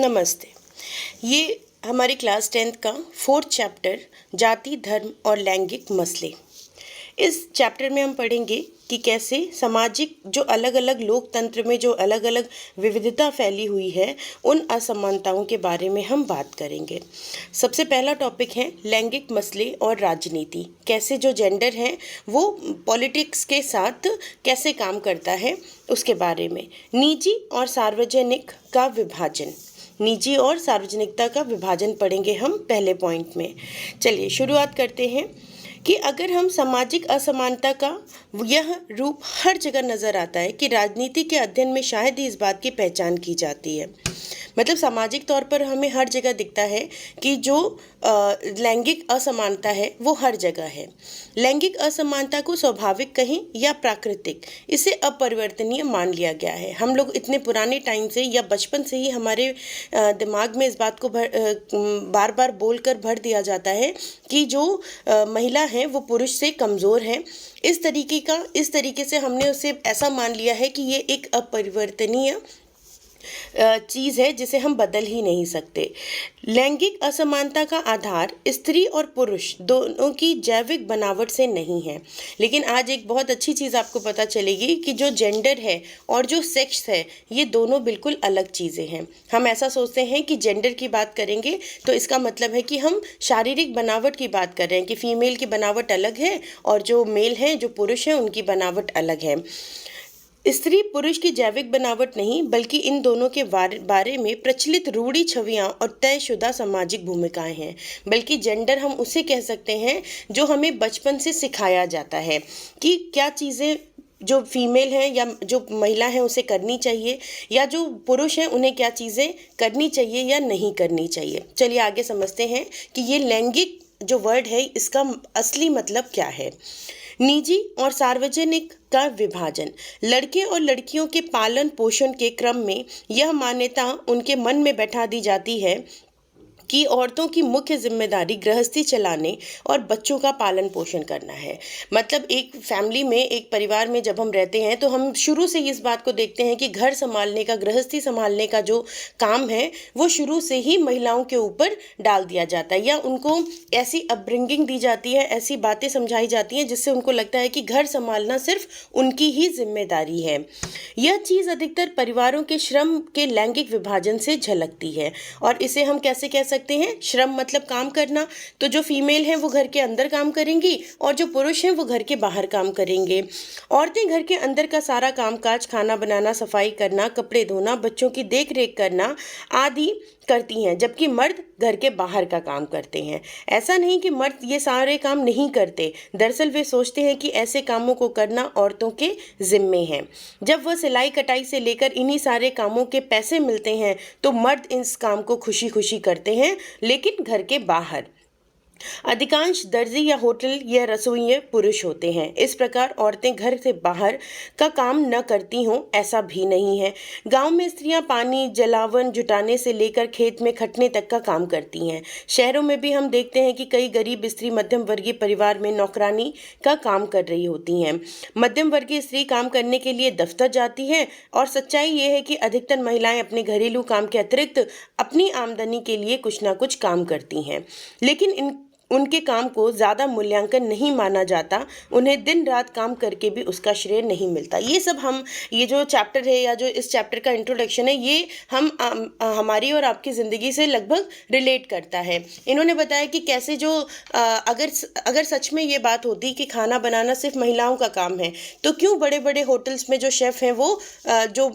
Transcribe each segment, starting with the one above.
नमस्ते। ये हमारी क्लास 10th का 4th चैप्टर जाति, धर्म और लैंगिक मसले। इस चैप्टर में हम पढ़ेंगे कि कैसे सामाजिक जो अलग अलग लोकतंत्र में जो अलग अलग विविधता फैली हुई है, उन असमानताओं के बारे में हम बात करेंगे। सबसे पहला टॉपिक है लैंगिक मसले और राजनीति। कैसे जो जेंडर है वो पॉलिटिक्स के साथ कैसे काम करता है उसके बारे में। निजी और सार्वजनिक का विभाजन, निजी और सार्वजनिकता का विभाजन पढ़ेंगे हम पहले पॉइंट में। चलिए शुरुआत करते हैं कि अगर हम सामाजिक असमानता का यह रूप हर जगह नज़र आता है कि राजनीति के अध्ययन में शायद ही इस बात की पहचान की जाती है। मतलब सामाजिक तौर पर हमें हर जगह दिखता है कि जो लैंगिक असमानता है वो हर जगह है। लैंगिक असमानता को स्वाभाविक कहें या प्राकृतिक, इसे अपरिवर्तनीय मान लिया गया है। हम लोग इतने पुराने टाइम से या बचपन से ही हमारे दिमाग में इस बात को बार बार बोलकर भर दिया जाता है कि जो महिला है वो पुरुष से कमज़ोर है। इस तरीके से हमने उसे ऐसा मान लिया है कि ये एक अपरिवर्तनीय चीज़ है जिसे हम बदल ही नहीं सकते। लैंगिक असमानता का आधार स्त्री और पुरुष दोनों की जैविक बनावट से नहीं है। लेकिन आज एक बहुत अच्छी चीज़ आपको पता चलेगी कि जो जेंडर है और जो सेक्स है ये दोनों बिल्कुल अलग चीज़ें हैं। हम ऐसा सोचते हैं कि जेंडर की बात करेंगे तो इसका मतलब है कि हम शारीरिक बनावट की बात कर रहे हैं कि फीमेल की बनावट अलग है और जो मेल हैं, जो पुरुष हैं, उनकी बनावट अलग है। स्त्री पुरुष की जैविक बनावट नहीं, बल्कि इन दोनों के बारे में प्रचलित रूढ़ी छवियां और तयशुदा सामाजिक भूमिकाएं हैं। बल्कि जेंडर हम उसे कह सकते हैं जो हमें बचपन से सिखाया जाता है कि क्या चीज़ें जो फीमेल हैं या जो महिला हैं उसे करनी चाहिए, या जो पुरुष हैं उन्हें क्या चीज़ें करनी चाहिए या नहीं करनी चाहिए। चलिए आगे समझते हैं कि ये लैंगिक जो वर्ड है इसका असली मतलब क्या है। निजी और सार्वजनिक का विभाजन। लड़के और लड़कियों के पालन पोषण के क्रम में यह मान्यता उनके मन में बैठा दी जाती है कि औरतों की मुख्य जिम्मेदारी गृहस्थी चलाने और बच्चों का पालन पोषण करना है। मतलब एक फैमिली में, एक परिवार में जब हम रहते हैं तो हम शुरू से इस बात को देखते हैं कि घर संभालने का, गृहस्थी संभालने का जो काम है वो शुरू से ही महिलाओं के ऊपर डाल दिया जाता है, या उनको ऐसी अपब्रिंगिंग दी जाती है, ऐसी बातें समझाई जाती हैं जिससे उनको लगता है कि घर संभालना सिर्फ उनकी ही जिम्मेदारी है। यह चीज़ अधिकतर परिवारों के श्रम के लैंगिक विभाजन से झलकती है। और इसे हम कैसे कह सकते हैं? श्रम मतलब काम करना। तो जो फीमेल हैं वो घर के अंदर काम करेंगी और जो पुरुष हैं वो घर के बाहर काम करेंगे। औरतें घर के अंदर का सारा कामकाज, खाना बनाना, सफाई करना, कपड़े धोना, बच्चों की देख रेख करना आदि करती हैं, जबकि मर्द घर के बाहर का काम करते हैं। ऐसा नहीं कि मर्द ये सारे काम नहीं करते, दरअसल वे सोचते हैं कि ऐसे कामों को करना औरतों के जिम्मे है। जब वह सिलाई कटाई से लेकर इन्हीं सारे कामों के पैसे मिलते हैं तो मर्द इस काम को खुशी खुशी करते हैं, लेकिन घर के बाहर। अधिकांश दर्जी या होटल या रसोइये पुरुष होते हैं। इस प्रकार औरतें घर से बाहर का काम न करती हों ऐसा भी नहीं है। गांव में स्त्रियां पानी जलावन जुटाने से लेकर खेत में खटने तक का काम करती हैं। शहरों में भी हम देखते हैं कि कई गरीब स्त्री मध्यम वर्गीय परिवार में नौकरानी का काम कर रही होती हैं। मध्यम वर्गीय स्त्री काम करने के लिए दफ्तर जाती है और सच्चाई ये है कि अधिकतर महिलाएं अपने घरेलू काम के अतिरिक्त अपनी आमदनी के लिए कुछ ना कुछ काम करती हैं, लेकिन उनके काम को ज़्यादा मूल्यांकन नहीं माना जाता। उन्हें दिन रात काम करके भी उसका श्रेय नहीं मिलता। ये सब ये जो चैप्टर है या जो इस चैप्टर का इंट्रोडक्शन है ये हमारी और आपकी ज़िंदगी से लगभग रिलेट करता है। इन्होंने बताया कि कैसे जो अगर सच में ये बात होती कि खाना बनाना सिर्फ महिलाओं का काम है तो क्यों बड़े बड़े होटल्स में जो शेफ़ हैं वो जो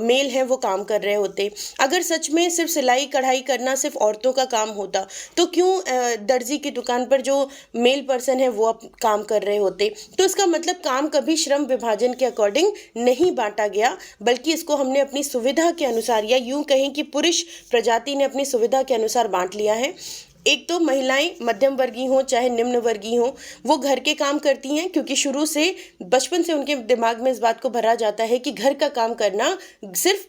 मेल हैं वो काम कर रहे होते। अगर सच में सिर्फ सिलाई कढ़ाई करना सिर्फ औरतों का काम होता तो क्यों दर्जी की दुकान पर जो मेल पर्सन है वो अब काम कर रहे होते। तो इसका मतलब काम कभी श्रम विभाजन के अकॉर्डिंग नहीं बांटा गया, बल्कि इसको हमने अपनी सुविधा के अनुसार, या यूं कहें कि पुरुष प्रजाति ने अपनी सुविधा के अनुसार बांट लिया है। एक तो महिलाएं मध्यम वर्गीय हों चाहे निम्न वर्गीय हों, वो घर के काम करती हैं क्योंकि शुरू से बचपन से उनके दिमाग में इस बात को भरा जाता है कि घर का काम करना सिर्फ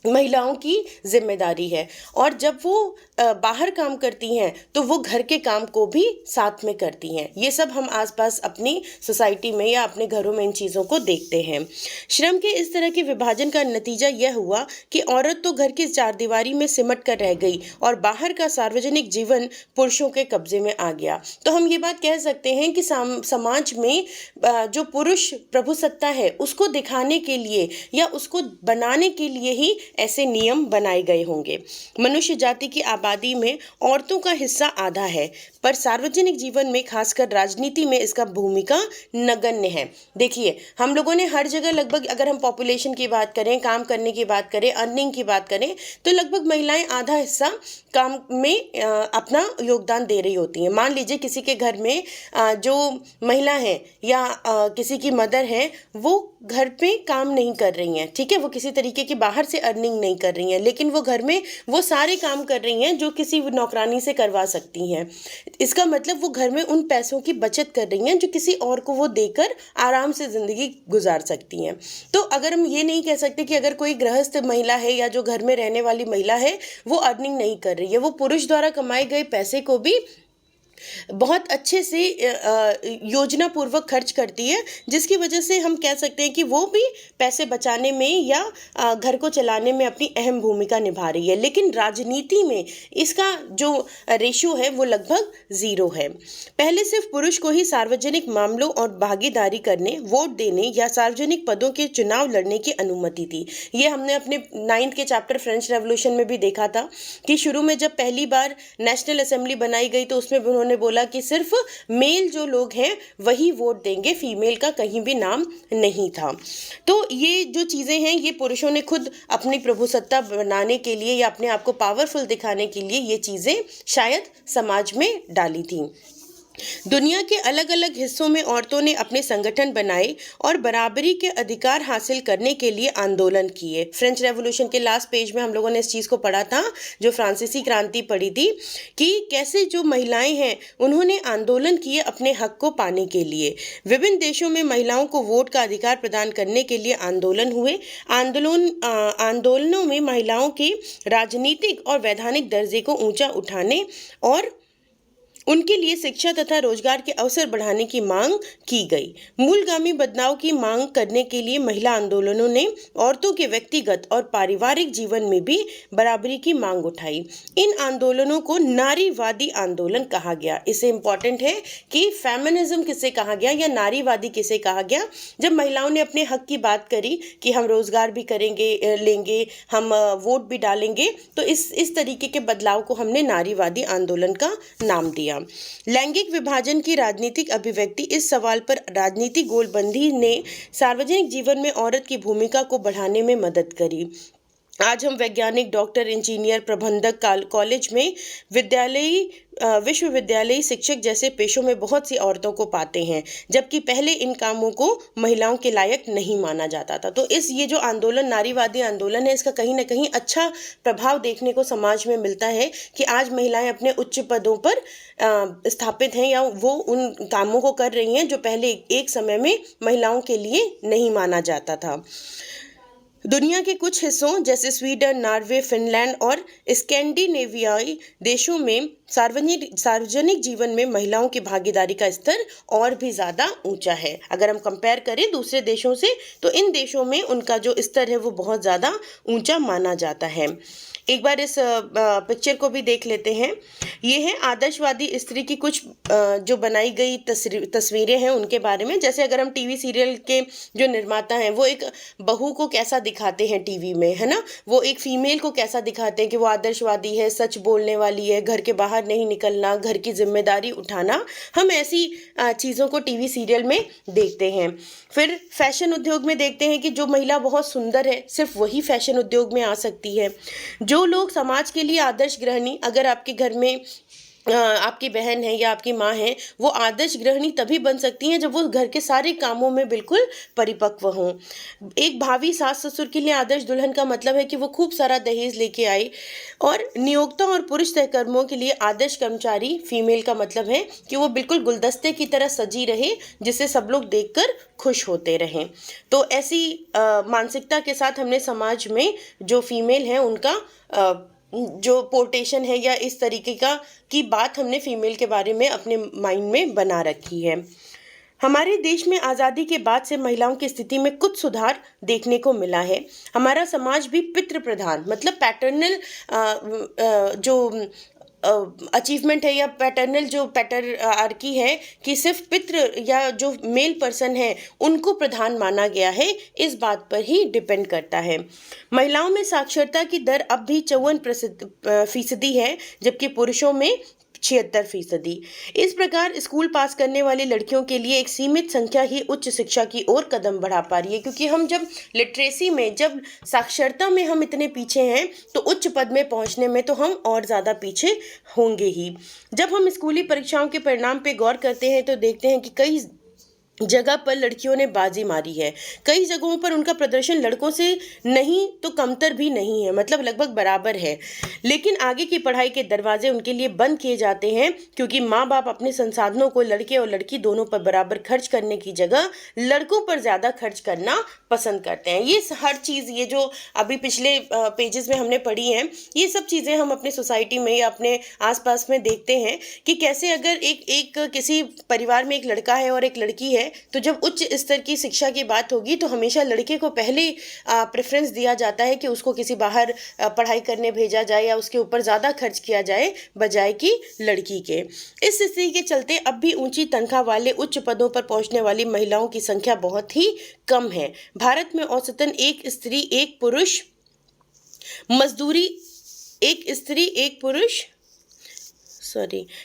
महिलाओं की जिम्मेदारी है। और जब वो बाहर काम करती हैं तो वो घर के काम को भी साथ में करती हैं। ये सब हम आसपास अपनी सोसाइटी में या अपने घरों में इन चीज़ों को देखते हैं। श्रम के इस तरह के विभाजन का नतीजा यह हुआ कि औरत तो घर की चारदीवारी में सिमट कर रह गई और बाहर का सार्वजनिक जीवन पुरुषों के कब्जे में आ गया। तो हम ये बात कह सकते हैं कि समाज में जो पुरुष प्रभुसत्ता है उसको दिखाने के लिए या उसको बनाने के लिए ही ऐसे नियम बनाए गए होंगे। मनुष्य जाति की आबादी में औरतों का हिस्सा आधा है, पर सार्वजनिक जीवन में खासकर राजनीति में इसका भूमिका नगण्य है। देखिए, हम लोगों ने हर जगह लगभग, अगर हम पॉपुलेशन की बात करें, काम करने की बात करें, अर्निंग की बात करें, तो लगभग महिलाएं आधा हिस्सा काम में अपना योगदान दे रही होती हैं। मान लीजिए किसी के घर में जो महिला है या किसी की मदर है, वो घर पे काम नहीं कर रही हैं, ठीक है, वो किसी तरीके की बाहर से अर्निंग नहीं कर रही हैं, लेकिन वो घर में वो सारे काम कर रही हैं जो किसी नौकरानी से करवा सकती हैं। इसका मतलब वो घर में उन पैसों की बचत कर रही हैं जो किसी और को वो देकर आराम से ज़िंदगी गुजार सकती हैं। तो अगर हम ये नहीं कह सकते कि अगर कोई गृहस्थ महिला है या जो घर में रहने वाली महिला है वो अर्निंग नहीं कर रही है, वो पुरुष द्वारा कमाए गए पैसे को भी बहुत अच्छे से योजना पूर्वक खर्च करती है, जिसकी वजह से हम कह सकते हैं कि वो भी पैसे बचाने में या घर को चलाने में अपनी अहम भूमिका निभा रही है। लेकिन राजनीति में इसका जो रेशियो है वो लगभग 0 है। पहले सिर्फ पुरुष को ही सार्वजनिक मामलों और भागीदारी करने, वोट देने या सार्वजनिक पदों के चुनाव लड़ने की अनुमति थी। ये हमने अपने 9th के चैप्टर फ्रेंच रेवोल्यूशन में भी देखा था कि शुरू में जब पहली बार नेशनल असेंबली बनाई गई तो उसमें उन्होंने बोला कि सिर्फ मेल जो लोग हैं वही वोट देंगे, फीमेल का कहीं भी नाम नहीं था। तो ये जो चीज़ें हैं ये पुरुषों ने खुद अपनी प्रभुसत्ता बनाने के लिए या अपने आप को पावरफुल दिखाने के लिए ये चीज़ें शायद समाज में डाली थी। दुनिया के अलग अलग हिस्सों में औरतों ने अपने संगठन बनाए और बराबरी के अधिकार हासिल करने के लिए आंदोलन किए। फ्रेंच रेवोल्यूशन के लास्ट पेज में हम लोगों ने इस चीज़ को पढ़ा था, जो फ्रांसीसी क्रांति पढ़ी थी, कि कैसे जो महिलाएं हैं उन्होंने आंदोलन किए अपने हक को पाने के लिए। विभिन्न देशों में महिलाओं को वोट का अधिकार प्रदान करने के लिए आंदोलन हुए। आंदोलनों में महिलाओं के राजनीतिक और वैधानिक दर्जे को ऊंचा उठाने और उनके लिए शिक्षा तथा रोजगार के अवसर बढ़ाने की मांग की गई। मूलगामी बदलाव की मांग करने के लिए महिला आंदोलनों ने औरतों के व्यक्तिगत और पारिवारिक जीवन में भी बराबरी की मांग उठाई। इन आंदोलनों को नारीवादी आंदोलन कहा गया। इससे इम्पॉर्टेंट है कि फेमिनिज्म किसे कहा गया या नारीवादी किसे कहा गया। जब महिलाओं ने अपने हक की बात करी कि हम रोजगार भी करेंगे, लेंगे, हम वोट भी डालेंगे, तो इस तरीके के बदलाव को हमने नारीवादी आंदोलन का नाम दिया। लैंगिक विभाजन की राजनीतिक अभिव्यक्ति, इस सवाल पर राजनीतिक गोलबंदी ने सार्वजनिक जीवन में औरत की भूमिका को बढ़ाने में मदद करी। आज हम वैज्ञानिक, डॉक्टर, इंजीनियर, प्रबंधक, कॉलेज में विश्वविद्यालयी शिक्षक जैसे पेशों में बहुत सी औरतों को पाते हैं, जबकि पहले इन कामों को महिलाओं के लायक नहीं माना जाता था। तो ये जो आंदोलन, नारीवादी आंदोलन है, इसका कहीं ना कहीं अच्छा प्रभाव देखने को समाज में मिलता है कि आज महिलाएं अपने उच्च पदों पर स्थापित हैं या वो उन कामों को कर रही हैं जो पहले एक समय में महिलाओं के लिए नहीं माना जाता था। दुनिया के कुछ हिस्सों जैसे स्वीडन, नॉर्वे, फिनलैंड और स्कैंडिनेवियाई देशों में सार्वजनिक जीवन में महिलाओं की भागीदारी का स्तर और भी ज़्यादा ऊंचा है। अगर हम कंपेयर करें दूसरे देशों से तो इन देशों में उनका जो स्तर है वो बहुत ज़्यादा ऊंचा माना जाता है। एक बार इस पिक्चर को भी देख लेते हैं। ये है आदर्शवादी स्त्री की कुछ जो बनाई गई तस्वीरें हैं उनके बारे में। जैसे अगर हम टीवी सीरियल के जो निर्माता हैं वो एक बहू को कैसा दिखाते हैं टीवी में, है ना, वो एक फीमेल को कैसा दिखाते हैं कि वो आदर्शवादी है, सच बोलने वाली है, घर के बाहर नहीं निकलना, घर की जिम्मेदारी उठाना। हम ऐसी चीज़ों को टीवी सीरियल में देखते हैं। फिर फैशन उद्योग में देखते हैं कि जो महिला बहुत सुंदर है सिर्फ वही फैशन उद्योग में आ सकती है। जो लोग समाज के लिए आदर्श गृहिणी, अगर आपके घर में आपकी बहन है या आपकी माँ है, वो आदर्श गृहिणी तभी बन सकती हैं जब वो घर के सारे कामों में बिल्कुल परिपक्व हों। एक भावी सास ससुर के लिए आदर्श दुल्हन का मतलब है कि वो खूब सारा दहेज लेके आए। और नियोक्ता और पुरुष सहकर्मियों के लिए आदर्श कर्मचारी फीमेल का मतलब है कि वो बिल्कुल गुलदस्ते की तरह सजी रहे, जिसे सब लोग देखकर खुश होते रहें। तो ऐसी मानसिकता के साथ हमने समाज में जो फीमेल है उनका जो पोर्टेशन है या इस तरीके का की बात हमने फीमेल के बारे में अपने माइंड में बना रखी है। हमारे देश में आज़ादी के बाद से महिलाओं की स्थिति में कुछ सुधार देखने को मिला है। हमारा समाज भी पितृ प्रधान मतलब पैटर्नल जो अचीवमेंट है या पैटर्नल जो पैटर्नआर्की है कि सिर्फ पितृ या जो मेल पर्सन है उनको प्रधान माना गया है, इस बात पर ही डिपेंड करता है। महिलाओं में साक्षरता की दर अब भी 54% है, जबकि पुरुषों में 76%। इस प्रकार स्कूल पास करने वाली लड़कियों के लिए एक सीमित संख्या ही उच्च शिक्षा की ओर कदम बढ़ा पा रही है, क्योंकि हम जब लिटरेसी में, जब साक्षरता में हम इतने पीछे हैं तो उच्च पद में पहुंचने में तो हम और ज़्यादा पीछे होंगे ही। जब हम स्कूली परीक्षाओं के परिणाम पे गौर करते हैं तो देखते हैं कि कई जगह पर लड़कियों ने बाजी मारी है। कई जगहों पर उनका प्रदर्शन लड़कों से नहीं तो कमतर भी नहीं है, मतलब लगभग बराबर है। लेकिन आगे की पढ़ाई के दरवाजे उनके लिए बंद किए जाते हैं, क्योंकि माँ बाप अपने संसाधनों को लड़के और लड़की दोनों पर बराबर खर्च करने की जगह लड़कों पर ज़्यादा खर्च करना पसंद करते हैं। ये हर चीज़, ये जो अभी पिछले पेजेस में हमने पढ़ी हैं, ये सब चीज़ें हम अपने सोसाइटी में या अपने आसपास में देखते हैं कि कैसे अगर एक किसी परिवार में एक लड़का है और एक लड़की है, तो जब उच्च स्तर की शिक्षा की बात होगी तो हमेशा लड़के को पहले प्रेफरेंस दिया जाता है कि उसको किसी बाहर पढ़ाई करने भेजा जाए या उसके ऊपर ज़्यादा खर्च किया जाए बजाय कि लड़की के। इस स्थिति के चलते अब भी ऊंची तनख्वाह वाले उच्च पदों पर पहुंचने वाली महिलाओं की संख्या बहुत ही कम है। भारत में औसतन एक स्त्री एक पुरुष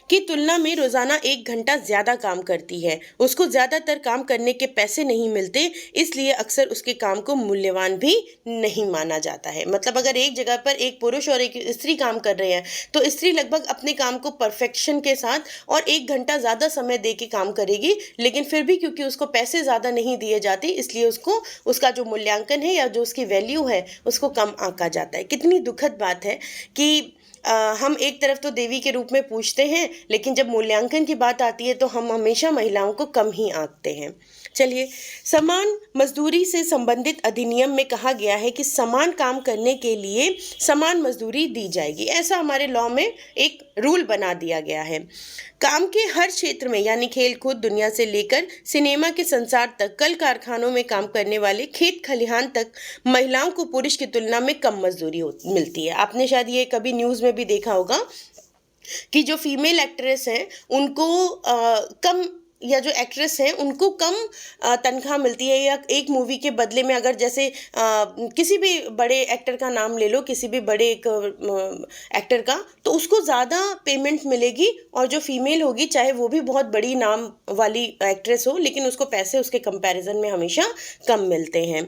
की तुलना में रोजाना 1 घंटा ज्यादा काम करती है। उसको ज्यादातर काम करने के पैसे नहीं मिलते, इसलिए अक्सर उसके काम को मूल्यवान भी नहीं माना जाता है। मतलब अगर एक जगह पर एक पुरुष और एक स्त्री काम कर रहे हैं तो स्त्री लगभग अपने काम को परफेक्शन के साथ और 1 घंटा ज्यादा समय दे के काम करेगी, लेकिन फिर भी क्योंकि उसको पैसे ज्यादा नहीं दिए जाते, इसलिए उसको उसका जो मूल्यांकन है या जो उसकी वैल्यू है उसको कम आंका जाता है। कितनी दुखद बात है कि हम एक तरफ तो देवी के रूप में पूछते हैं, लेकिन जब मूल्यांकन की बात आती है तो हम हमेशा महिलाओं को कम ही आंकते हैं। चलिए, समान मजदूरी से संबंधित अधिनियम में कहा गया है कि समान काम करने के लिए समान मजदूरी दी जाएगी। ऐसा हमारे लॉ में एक रूल बना दिया गया है। काम के हर क्षेत्र में, यानी खेल कूद दुनिया से लेकर सिनेमा के संसार तक, कल कारखानों में काम करने वाले, खेत खलिहान तक, महिलाओं को पुरुष की तुलना में कम मजदूरी मिलती है। आपने शायद ये कभी न्यूज़ में भी देखा होगा कि जो फीमेल एक्ट्रेस हैं उनको कम, या जो एक्ट्रेस हैं उनको कम तनख्वाह मिलती है, या एक मूवी के बदले में अगर जैसे किसी भी बड़े एक्टर का नाम ले लो, किसी भी बड़े एक एक्टर का, तो उसको ज़्यादा पेमेंट मिलेगी, और जो फीमेल होगी चाहे वो भी बहुत बड़ी नाम वाली एक्ट्रेस हो, लेकिन उसको पैसे उसके कंपैरिजन में हमेशा कम मिलते हैं।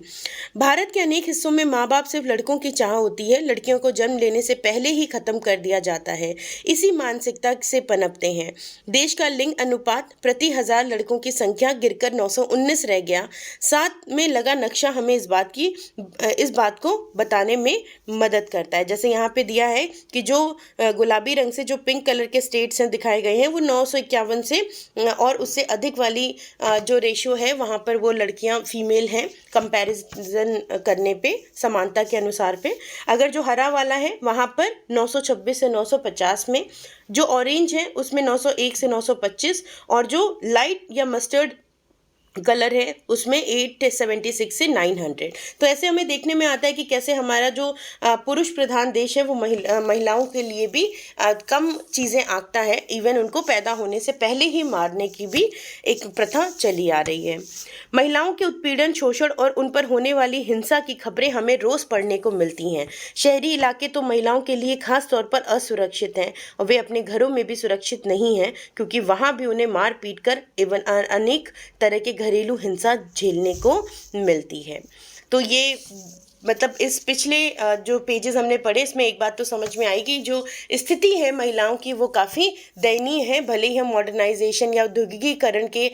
भारत के अनेक हिस्सों में माँ बाप सिर्फ लड़कों की चाह होती है, लड़कियों को जन्म लेने से पहले ही ख़त्म कर दिया जाता है। इसी मानसिकता से पनपते हैं। देश का लिंग अनुपात प्रति 1000 लड़कों की संख्या गिरकर 919 रह गया। साथ में लगा नक्शा हमें इस बात को बताने में मदद करता है। जैसे यहाँ पे दिया है कि जो गुलाबी रंग से जो पिंक कलर के स्टेट्स हैं दिखाए गए हैं, वो 951 से और उससे अधिक वाली जो रेशियो है वहाँ पर वो लड़कियाँ फीमेल हैं कंपैरिजन करने पे, समानता के अनुसार पे। अगर जो हरा वाला है वहाँ पर 926 से 950 में, जो ऑरेंज है उसमें 901 से 925, और जो लाइट या मस्टर्ड कलर है उसमें 876 से 900। तो ऐसे हमें देखने में आता है कि कैसे हमारा जो पुरुष प्रधान देश है वो महिलाओं के लिए भी कम चीज़ें आंकता है। इवन उनको पैदा होने से पहले ही मारने की भी एक प्रथा चली आ रही है। महिलाओं के उत्पीड़न, शोषण और उन पर होने वाली हिंसा की खबरें हमें रोज़ पढ़ने को मिलती हैं। शहरी इलाके तो महिलाओं के लिए खास तौर पर असुरक्षित हैं, और वे अपने घरों में भी सुरक्षित नहीं हैं, क्योंकि वहाँ भी उन्हें मार पीट कर एवं अनेक तरह के घरेलू हिंसा झेलने को मिलती है। तो ये मतलब इस पिछले जो पेजेस हमने पढ़े इसमें एक बात तो समझ में आएगी, जो स्थिति है महिलाओं की वो काफ़ी दयनीय है। भले ही हम मॉडर्नाइजेशन या औद्योगिकीकरण के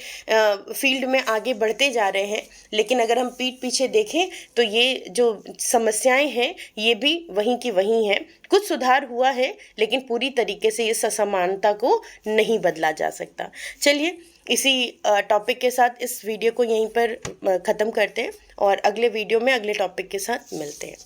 फील्ड में आगे बढ़ते जा रहे हैं, लेकिन अगर हम पीठ पीछे देखें तो ये जो समस्याएं हैं ये भी वहीं की वहीं हैं। कुछ सुधार हुआ है लेकिन पूरी तरीके से इस असमानता को नहीं बदला जा सकता। चलिए इसी टॉपिक के साथ इस वीडियो को यहीं पर ख़त्म करते हैं और अगले वीडियो में अगले टॉपिक के साथ मिलते हैं।